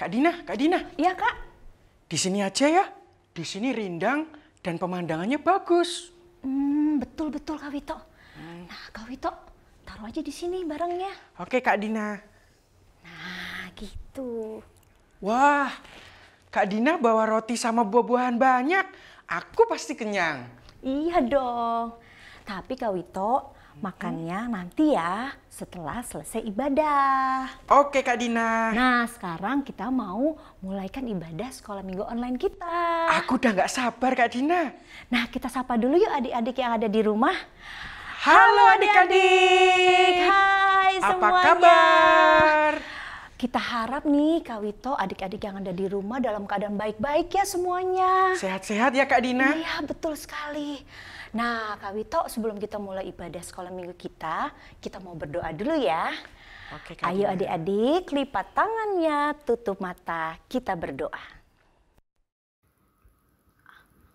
Kak Dina. Iya, Kak. Di sini aja ya. Di sini rindang dan pemandangannya bagus. Betul Kak Wito. Nah, Kak Wito, taruh aja di sini barangnya. Oke, Kak Dina. Nah, gitu. Wah, Kak Dina bawa roti sama buah-buahan banyak. Aku pasti kenyang. Iya dong. Tapi Kak Wito, makannya nanti ya setelah selesai ibadah. Oke, Kak Dina. Nah, sekarang kita mau mulaikan ibadah sekolah minggu online kita. Aku udah nggak sabar, Kak Dina. Nah, kita sapa dulu yuk adik-adik yang ada di rumah. Halo adik-adik. Hai Apa semuanya. kabar? Kita harap nih Kak Wito, adik-adik yang ada di rumah dalam keadaan baik-baik ya semuanya. Sehat-sehat ya, Kak Dina? Iya, betul sekali. Nah, Kak Wito, sebelum kita mulai ibadah sekolah minggu kita mau berdoa dulu ya. Oke, Kak Ayo Dina. adik-adik, lipat tangannya, tutup mata, kita berdoa.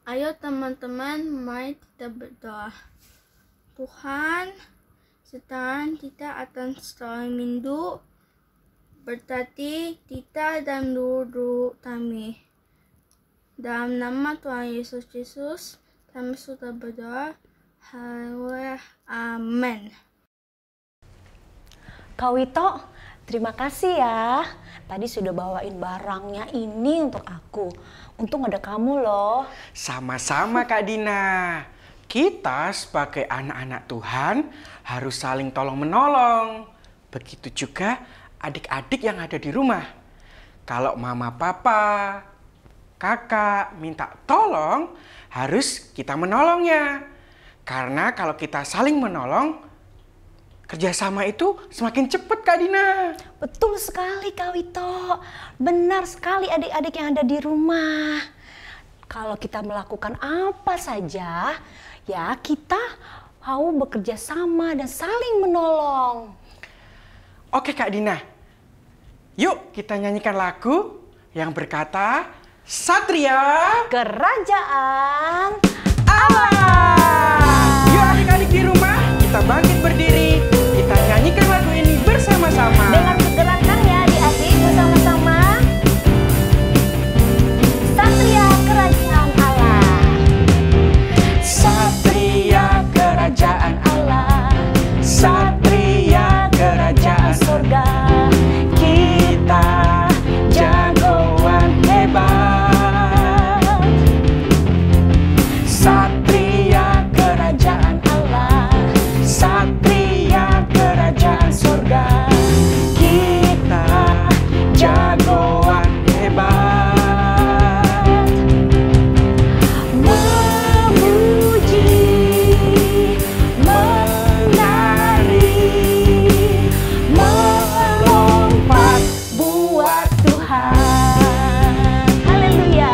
Ayo teman-teman, mari kita berdoa. Tuhan, sertai kita akan sekolah minggu, berkati kita dan guru kami. Dalam nama Tuhan Yesus Kristus, kami sudah berdoa. Haleluya. Amin. Kak Wito, terima kasih ya. Tadi sudah bawain barangnya ini untuk aku. Untung ada kamu loh. Sama-sama, Kak Dina. Kita sebagai anak-anak Tuhan harus saling tolong-menolong. Begitu juga adik-adik yang ada di rumah. Kalau mama, papa, kakak minta tolong, harus kita menolongnya. Karena kalau kita saling menolong, kerjasama itu semakin cepat, Kak Dina. Betul sekali Kak Wito. Benar sekali adik-adik yang ada di rumah. Kalau kita melakukan apa saja, ya kita mau bekerja sama dan saling menolong. Oke, Kak Dina. Yuk kita nyanyikan lagu yang berkata, Satria Kerajaan Allah. Yuk adik-adik di rumah, kita bangkit berdiri. Kita nyanyikan lagu ini bersama-sama. dengan pergerakannya adik-adik bersama-sama. Satria Kerajaan Allah. Satria Kerajaan Allah. Satria Kerajaan Surga. kita jagoan hebat. Satria Kerajaan Allah. Satria Kerajaan Surga, kita jagoan hebat. Memuji, Menari, melompat buat Tuhan. Haleluya.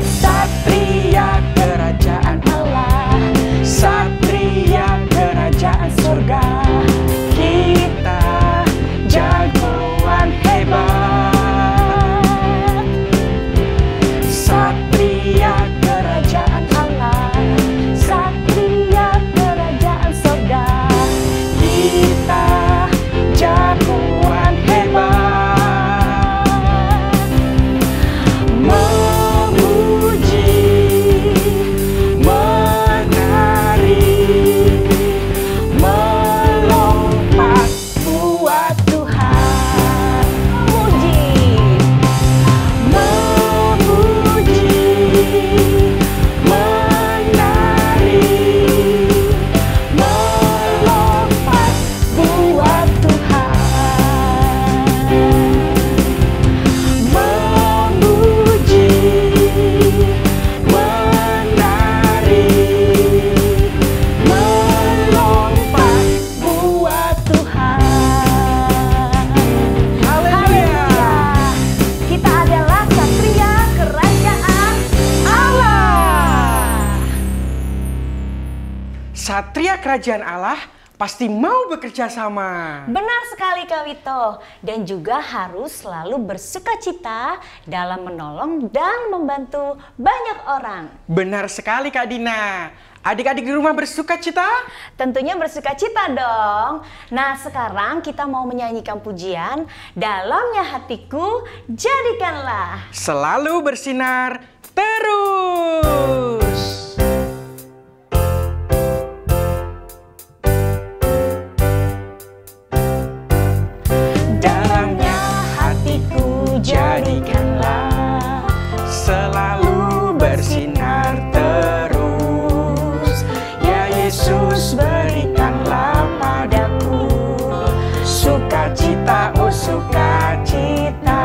Satria Kerajaan Allah. Satria Kerajaan Surga, kita jagoan hebat. Satria Kerajaan Allah. Satria Kerajaan Surga. kita jagoan hebat. Memuji, menari, melompat buat Tuhan. memuji, menari, melompat buat Tuhan. memuji, menari, melompat buat Tuhan. Haleluya. Kita adalah Satria Kerajaan Allah. Satria Kerajaan Allah pasti mau bekerja sama. Benar sekali Kak Wito. Dan juga harus selalu bersukacita dalam menolong dan membantu banyak orang. Benar sekali, Kak Dina. Adik-adik di rumah bersuka cita? Tentunya bersuka cita dong. Nah, sekarang kita mau menyanyikan pujian Dalamnya Hatiku Jadikanlah Selalu bersinar terus. Dalamnya hatiku jadikanlah selalu bersinar terus. Ya Yesus, berikanlah padaku sukacita, oh sukacita.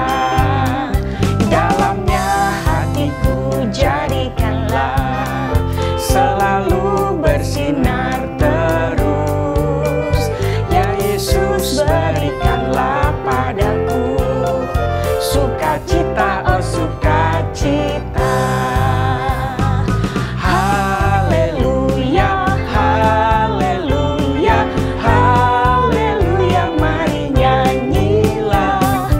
Dalamnya hatiku jadikanlah selalu bersinar terus. Ya Yesus, berikanlah padaku sukacita, oh sukacita. Haleluya, haleluya, haleluya, mari nyanyilah.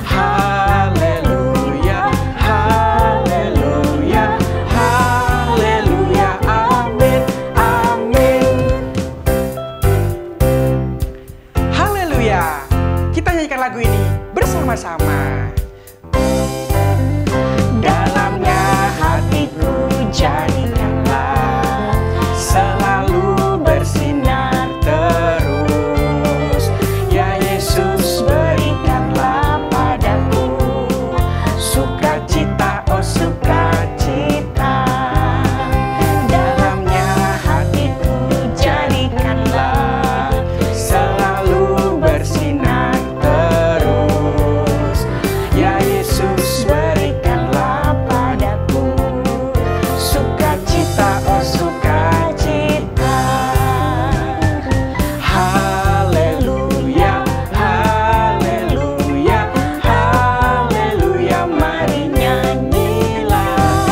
Haleluya, haleluya, haleluya, amin, amin. Haleluya. Kita nyanyikan lagu ini bersama-sama. Dalamnya hatiku jadikanlah selalu bersinar terus. Ya Yesus, berikanlah padaku sukacita, oh sukacita. Dalamnya hatiku jadikanlah selalu bersinar terus. Ya Yesus, berikanlah padaku sukacita, oh sukacita. Haleluya, haleluya, haleluya, mari nyanyilah.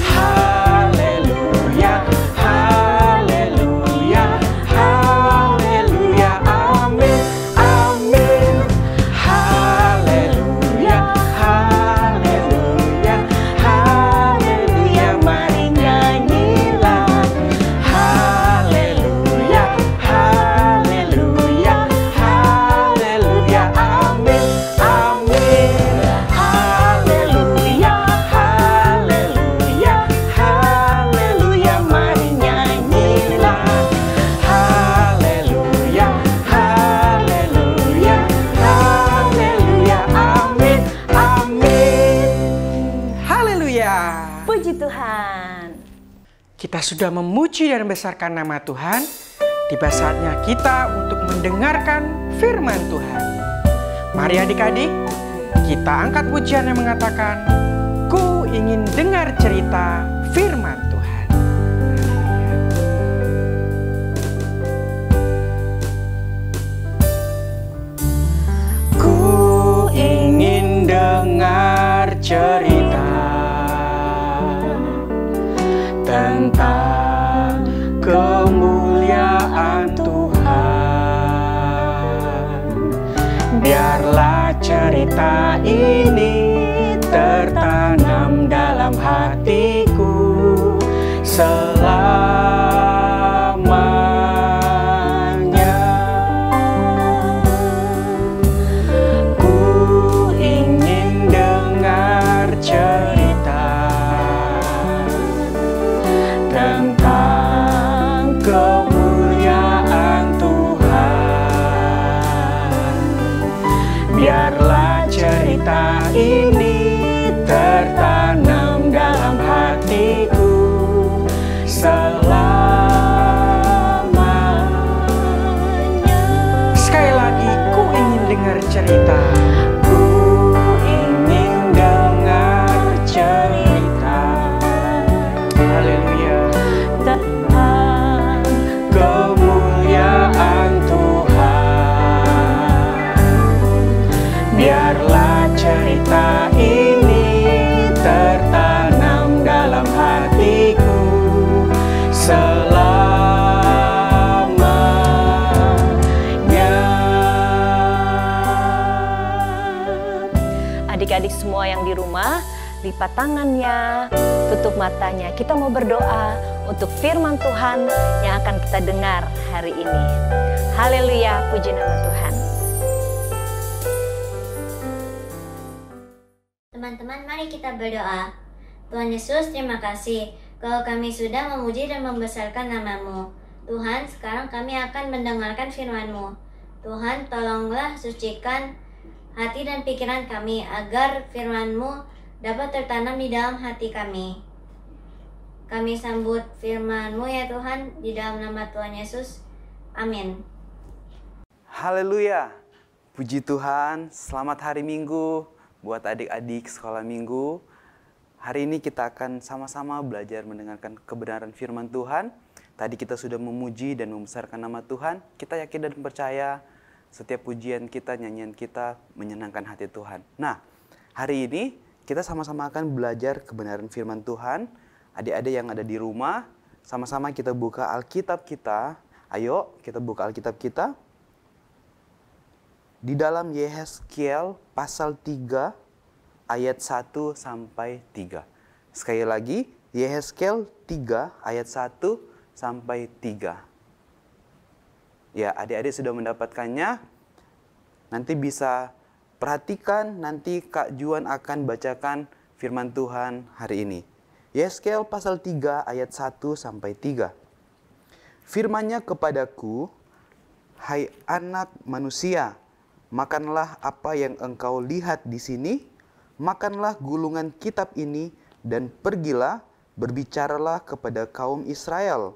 Haleluya, haleluya, haleluya, amin, amin. Haleluya, haleluya, haleluya, mari nyanyilah. Haleluya, haleluya, haleluya, amin, amin. Haleluya, haleluya, haleluya, mari nyanyilah. Haleluya, haleluya, haleluya, amin, amin. Haleluya. Puji Tuhan. Kita sudah memuji dan membesarkan nama Tuhan. Tiba saatnya kita untuk mendengarkan firman Tuhan. Mari adik-adik, kita angkat pujian yang mengatakan, ku ingin dengar cerita firman Tuhan. Ku ingin dengar cerita tentang kemuliaan Tuhan. Biarlah cerita ini tertanam dalam hatiku selamanya. Ku ingin dengar cerita tentang kemuliaan Tuhan. Biarlah cerita ini tertanam dalam hatiku selamanya. Sekali lagi, ku ingin dengar cerita. Ku ingin dengar cerita. Haleluya. Tentang Kemuliaan Tuhan. Biarlah cerita ini tertanam dalam hatiku selamanya. adik-adik semua yang di rumah, lipat tangannya, tutup matanya. Kita mau berdoa untuk firman Tuhan yang akan kita dengar hari ini. Haleluya, puji nama Tuhan. Teman-teman, mari kita berdoa. Tuhan Yesus, terima kasih kalau kami sudah memuji dan membesarkan nama-Mu. Tuhan, sekarang kami akan mendengarkan firman-Mu. Tuhan, tolonglah sucikan hati dan pikiran kami agar firman-Mu dapat tertanam di dalam hati kami. Kami sambut firman-Mu ya Tuhan, di dalam nama Tuhan Yesus. Amin. Haleluya, puji Tuhan, selamat hari Minggu buat adik-adik sekolah minggu. Hari ini kita akan sama-sama belajar mendengarkan kebenaran firman Tuhan. Tadi kita sudah memuji dan membesarkan nama Tuhan. Kita yakin dan percaya setiap pujian kita, nyanyian kita menyenangkan hati Tuhan. Nah, hari ini kita sama-sama akan belajar kebenaran firman Tuhan. Adik-adik yang ada di rumah, sama-sama kita buka Alkitab kita. Ayo, kita buka Alkitab kita. Di dalam Yehezkiel pasal 3 ayat 1 sampai 3. Sekali lagi, Yehezkiel 3 ayat 1 sampai 3. Ya, adik-adik sudah mendapatkannya. Nanti bisa perhatikan, nanti Kak Juan akan bacakan firman Tuhan hari ini. Yehezkiel pasal 3 ayat 1 sampai 3. Firman-Nya kepadaku, hai anak manusia, makanlah apa yang engkau lihat di sini, makanlah gulungan kitab ini, dan pergilah, berbicaralah kepada kaum Israel.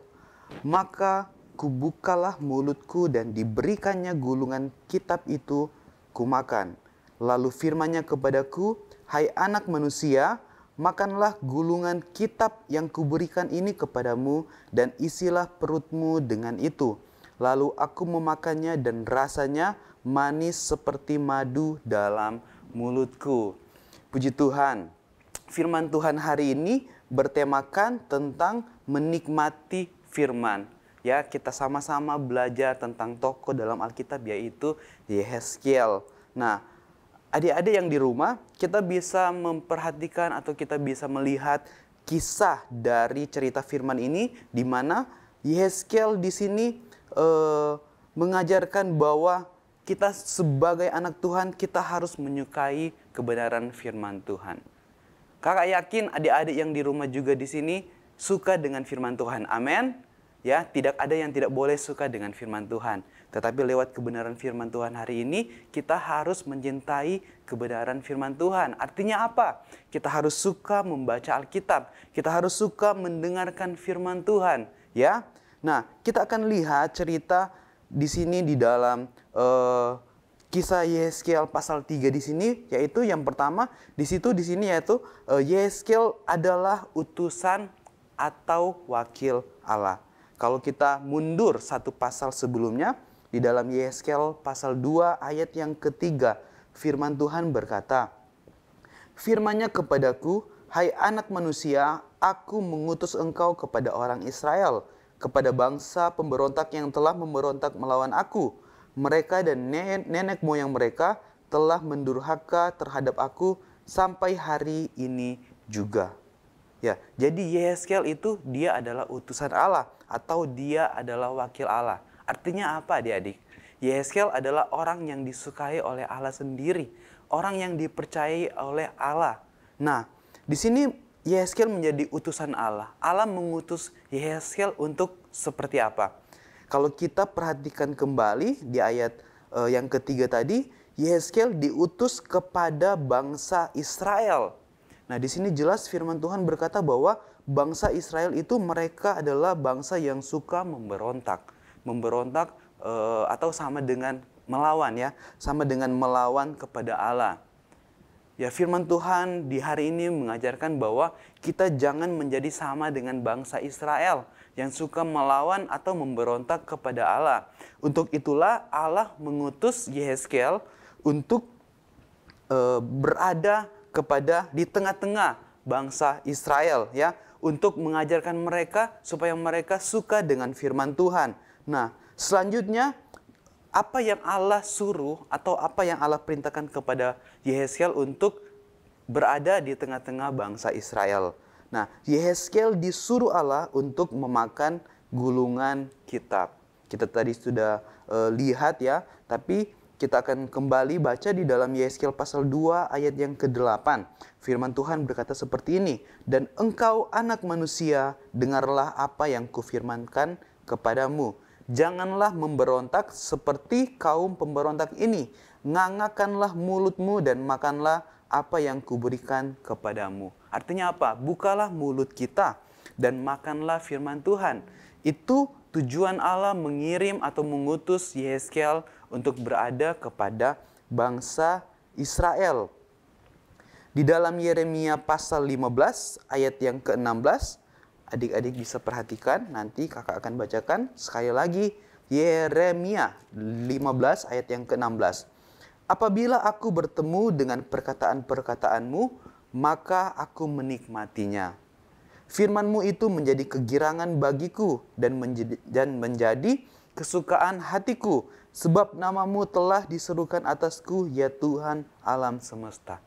Maka kubukalah mulutku dan diberikannya gulungan kitab itu kumakan. Lalu firman-Nya kepadaku, hai anak manusia, makanlah gulungan kitab yang kuberikan ini kepadamu dan isilah perutmu dengan itu. Lalu aku memakannya dan rasanya manis seperti madu dalam mulutku. Puji Tuhan. Firman Tuhan hari ini bertemakan tentang menikmati firman. Ya, kita sama-sama belajar tentang tokoh dalam Alkitab yaitu Yehezkiel. Nah, adik-adik yang di rumah, kita bisa memperhatikan atau kita bisa melihat kisah dari cerita firman ini di mana Yehezkiel di sini mengajarkan bahwa kita sebagai anak Tuhan, kita harus menyukai kebenaran firman Tuhan. Kakak yakin adik-adik yang di rumah juga di sini suka dengan firman Tuhan. Amin. Ya, tidak ada yang tidak boleh suka dengan firman Tuhan. Tetapi lewat kebenaran firman Tuhan hari ini, kita harus mencintai kebenaran firman Tuhan. Artinya apa? Kita harus suka membaca Alkitab. Kita harus suka mendengarkan firman Tuhan. Ya. Nah, kita akan lihat cerita di sini di dalam kisah Yehezkiel pasal 3 di sini, yaitu yang pertama di sini yaitu Yehezkiel adalah utusan atau wakil Allah. Kalau kita mundur satu pasal sebelumnya, di dalam Yehezkiel pasal 2 ayat yang ketiga, firman Tuhan berkata, firman-Nya kepadaku, hai anak manusia, aku mengutus engkau kepada orang Israel, kepada bangsa pemberontak yang telah memberontak melawan aku. Mereka dan nenek moyang mereka telah mendurhaka terhadap aku sampai hari ini juga. Ya, jadi Yehezkiel itu dia adalah utusan Allah atau dia adalah wakil Allah. Artinya apa adik-adik? Yehezkiel adalah orang yang disukai oleh Allah sendiri, orang yang dipercayai oleh Allah. Nah, di sini Yehezkiel menjadi utusan Allah. Allah mengutus Yehezkiel untuk seperti apa? Kalau kita perhatikan kembali di ayat yang ketiga tadi, Yehezkiel diutus kepada bangsa Israel. Nah, di sini jelas firman Tuhan berkata bahwa bangsa Israel itu mereka adalah bangsa yang suka memberontak. Memberontak atau sama dengan melawan ya, sama dengan melawan kepada Allah. Ya, firman Tuhan di hari ini mengajarkan bahwa kita jangan menjadi sama dengan bangsa Israel yang suka melawan atau memberontak kepada Allah. Untuk itulah Allah mengutus Yehezkiel untuk berada di tengah-tengah bangsa Israel ya, untuk mengajarkan mereka supaya mereka suka dengan firman Tuhan. Nah, selanjutnya apa yang Allah suruh atau apa yang Allah perintahkan kepada Yehezkiel untuk berada di tengah-tengah bangsa Israel. Nah, Yehezkiel disuruh Allah untuk memakan gulungan kitab. Kita tadi sudah lihat ya, tapi kita akan kembali baca di dalam Yehezkiel pasal 2 ayat yang ke-8. Firman Tuhan berkata seperti ini, "Dan engkau anak manusia, dengarlah apa yang kufirmankan kepadamu. Janganlah memberontak seperti kaum pemberontak ini. Ngangakkanlah mulutmu dan makanlah apa yang kuberikan kepadamu." Artinya apa? Bukalah mulut kita dan makanlah firman Tuhan. Itu tujuan Allah mengirim atau mengutus Yehezkiel untuk berada kepada bangsa Israel. Di dalam Yeremia pasal 15 ayat yang ke-16, adik-adik bisa perhatikan, nanti kakak akan bacakan sekali lagi. Yeremia 15 ayat yang ke-16. "Apabila aku bertemu dengan perkataan-perkataanmu, maka aku menikmatinya. Firman-Mu itu menjadi kegirangan bagiku dan menjadi kesukaan hatiku, sebab nama-Mu telah diserukan atasku, ya Tuhan alam semesta."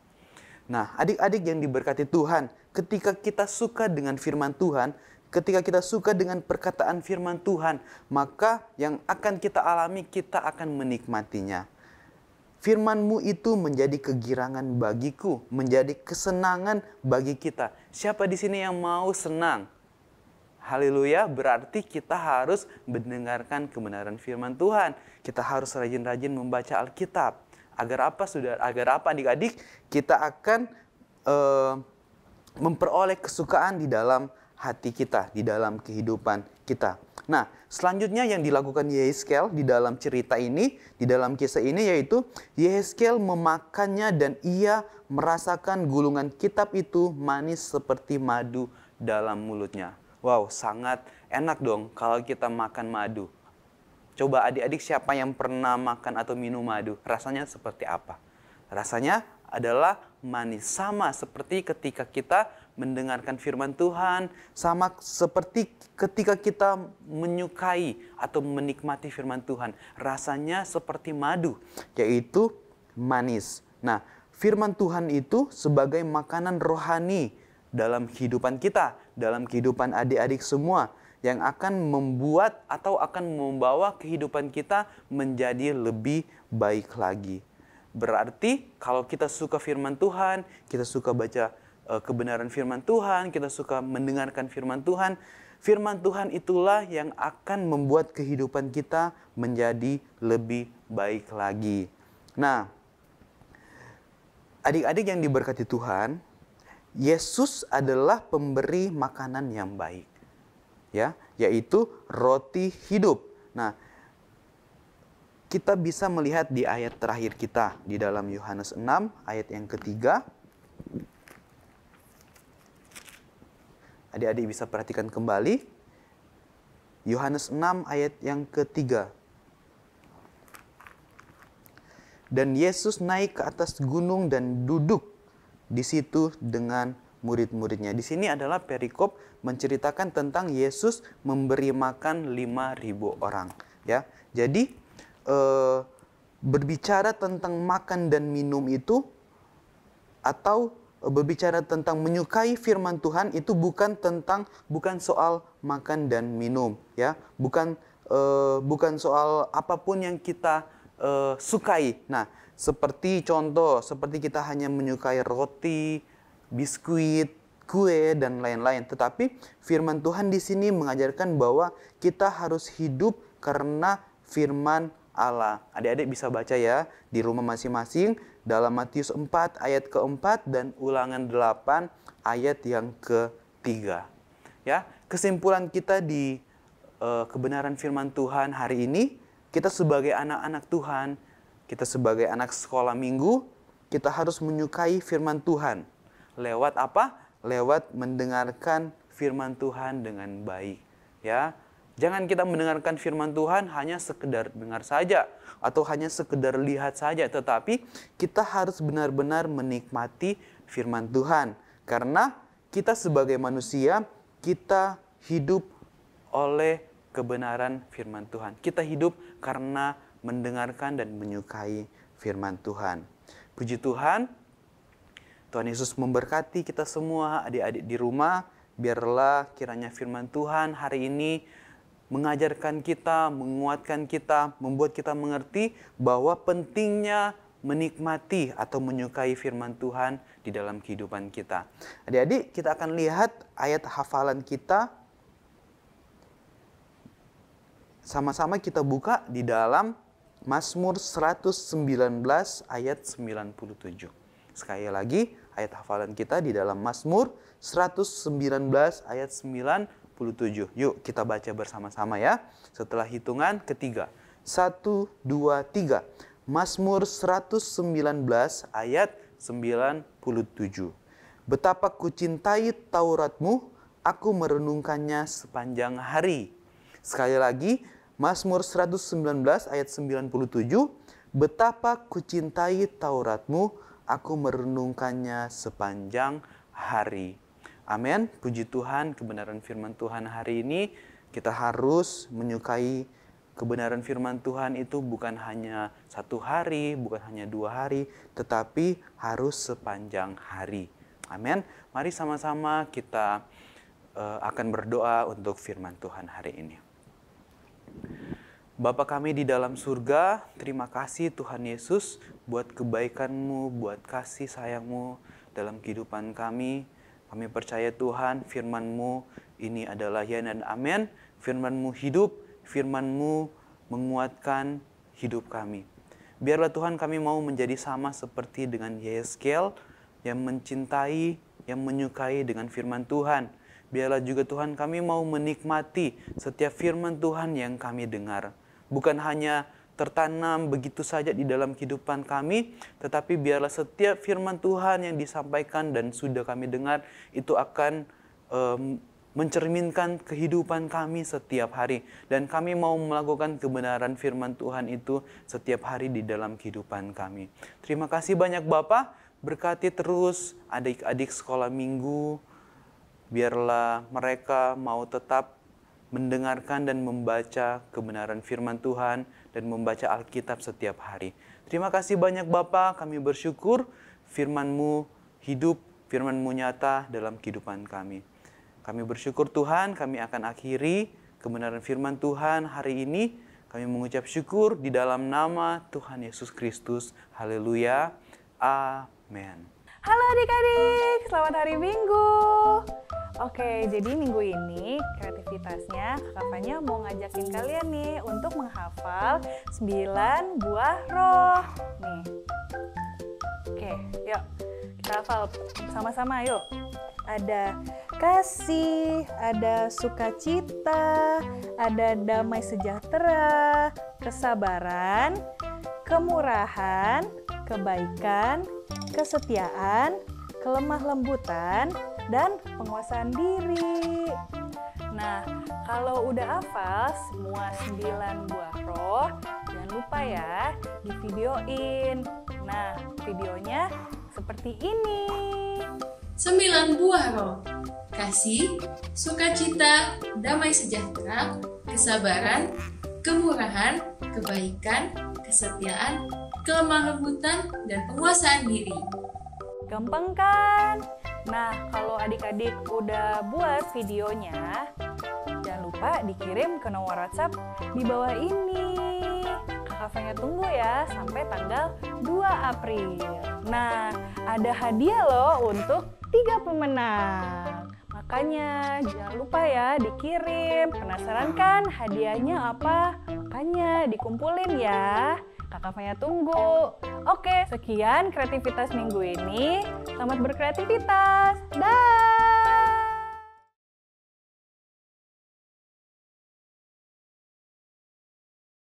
Nah, adik-adik yang diberkati Tuhan, ketika kita suka dengan firman Tuhan, ketika kita suka dengan perkataan firman Tuhan, maka yang akan kita alami, kita akan menikmatinya. Firman-Mu itu menjadi kegirangan bagiku, menjadi kesenangan bagi kita. Siapa di sini yang mau senang? Haleluya, berarti kita harus mendengarkan kebenaran firman Tuhan. Kita harus rajin-rajin membaca Alkitab. Agar apa, saudara? Agar apa, adik-adik? Kita akan memperoleh kesukaan di dalam hati kita, di dalam kehidupan kita. Nah, selanjutnya yang dilakukan Yehezkiel di dalam cerita ini, di dalam kisah ini, yaitu Yehezkiel memakannya dan ia merasakan gulungan kitab itu manis seperti madu dalam mulutnya. Wow, sangat enak dong kalau kita makan madu. Coba adik-adik, siapa yang pernah makan atau minum madu? Rasanya seperti apa? Rasanya adalah manis. Sama seperti ketika kita mendengarkan firman Tuhan. Sama seperti ketika kita menyukai atau menikmati firman Tuhan. Rasanya seperti madu, yaitu manis. Nah, firman Tuhan itu sebagai makanan rohani dalam kehidupan kita, dalam kehidupan adik-adik semua, yang akan membuat atau akan membawa kehidupan kita menjadi lebih baik lagi. Berarti kalau kita suka firman Tuhan, kita suka baca kebenaran firman Tuhan, kita suka mendengarkan firman Tuhan itulah yang akan membuat kehidupan kita menjadi lebih baik lagi. Nah, adik-adik yang diberkati Tuhan, Yesus adalah pemberi makanan yang baik. Ya, yaitu roti hidup. Nah, kita bisa melihat di ayat terakhir kita di dalam Yohanes 6 ayat yang ketiga. Adik-adik bisa perhatikan kembali. Yohanes 6 ayat yang ketiga. "Dan Yesus naik ke atas gunung dan duduk di situ dengan murid-muridnya." Di sini adalah perikop menceritakan tentang Yesus memberi makan 5.000 orang. Ya, jadi berbicara tentang makan dan minum itu, atau berbicara tentang menyukai firman Tuhan itu bukan soal makan dan minum, ya, bukan soal apapun yang kita sukai. Nah, seperti kita hanya menyukai roti, biskuit, kue, dan lain-lain. Tetapi firman Tuhan di sini mengajarkan bahwa kita harus hidup karena firman Allah. Adik-adik bisa baca ya di rumah masing-masing dalam Matius 4 ayat ke-4 dan Ulangan 8 ayat yang ke-3. Ya, kesimpulan kita di kebenaran firman Tuhan hari ini, kita sebagai anak-anak Tuhan, kita sebagai anak sekolah minggu, kita harus menyukai firman Tuhan. Lewat apa? Lewat mendengarkan firman Tuhan dengan baik. Ya, jangan kita mendengarkan firman Tuhan hanya sekedar dengar saja atau hanya sekedar lihat saja, tetapi kita harus benar-benar menikmati firman Tuhan. Karena kita sebagai manusia, kita hidup oleh kebenaran firman Tuhan. Kita hidup karena mendengarkan dan menyukai firman Tuhan. Puji Tuhan, Tuhan Yesus memberkati kita semua, adik-adik di rumah. Biarlah kiranya firman Tuhan hari ini mengajarkan kita, menguatkan kita, membuat kita mengerti bahwa pentingnya menikmati atau menyukai firman Tuhan di dalam kehidupan kita. Adik-adik, kita akan lihat ayat hafalan kita. Sama-sama kita buka di dalam Mazmur 119 ayat 97. Sekali lagi, ayat hafalan kita di dalam Mazmur 119 ayat 97. Yuk kita baca bersama-sama ya. Setelah hitungan ketiga. 1, 2, 3. Mazmur 119 ayat 97. Betapa kucintai Tauratmu, aku merenungkannya sepanjang hari. Sekali lagi, Mazmur 119 ayat 97. Betapa kucintai Tauratmu, aku merenungkannya sepanjang hari. Amin. Puji Tuhan, kebenaran firman Tuhan hari ini kita harus menyukai kebenaran firman Tuhan itu bukan hanya 1 hari, bukan hanya 2 hari, tetapi harus sepanjang hari. Amin. Mari sama-sama kita akan berdoa untuk firman Tuhan hari ini. Bapa kami di dalam surga, terima kasih Tuhan Yesus buat kebaikan-Mu, buat kasih sayang-Mu dalam kehidupan kami. Kami percaya Tuhan firman-Mu ini adalah ya dan amin. Firman-Mu hidup, firman-Mu menguatkan hidup kami. Biarlah Tuhan kami mau menjadi sama seperti dengan Yehezkiel yang mencintai, yang menyukai dengan firman Tuhan. Biarlah juga Tuhan kami mau menikmati setiap firman Tuhan yang kami dengar. Bukan hanya tertanam begitu saja di dalam kehidupan kami, tetapi biarlah setiap firman Tuhan yang disampaikan dan sudah kami dengar itu akan mencerminkan kehidupan kami setiap hari. Dan kami mau melakukan kebenaran firman Tuhan itu setiap hari di dalam kehidupan kami. Terima kasih banyak Bapak, berkati terus adik-adik sekolah minggu. Biarlah mereka mau tetap mendengarkan dan membaca kebenaran firman Tuhan dan membaca Alkitab setiap hari. Terima kasih banyak Bapak, kami bersyukur firman-Mu hidup, firman-Mu nyata dalam kehidupan kami. Kami bersyukur Tuhan, kami akan akhiri kebenaran firman Tuhan hari ini. Kami mengucap syukur di dalam nama Tuhan Yesus Kristus. Haleluya. Amin. Halo adik-adik, selamat hari Minggu. Oke, jadi minggu ini kreativitasnya Kak Fanya mau ngajakin kalian nih untuk menghafal 9 buah roh. Nih. Oke, yuk kita hafal sama-sama yuk. Ada kasih, ada sukacita, ada damai sejahtera, kesabaran, kemurahan, kebaikan, kesetiaan, kelemah lembutan, dan penguasaan diri. Nah, kalau udah hafal semua 9 buah roh, jangan lupa ya di videoin. Nah, videonya seperti ini. 9 buah roh: kasih, sukacita, damai sejahtera, kesabaran, kemurahan, kebaikan, kesetiaan, kelemah lembutan, dan penguasaan diri. Gampang kan? Nah, kalau adik-adik udah buat videonya, jangan lupa dikirim ke nomor WhatsApp di bawah ini. Kakak Fanya tunggu ya sampai tanggal 2 April. Nah, ada hadiah loh untuk 3 pemenang. Makanya jangan lupa ya dikirim. Penasaran kan hadiahnya apa? Makanya dikumpulin ya. Kakak Fanya tunggu. Oke, sekian kreativitas minggu ini. Selamat berkreativitas. Dah.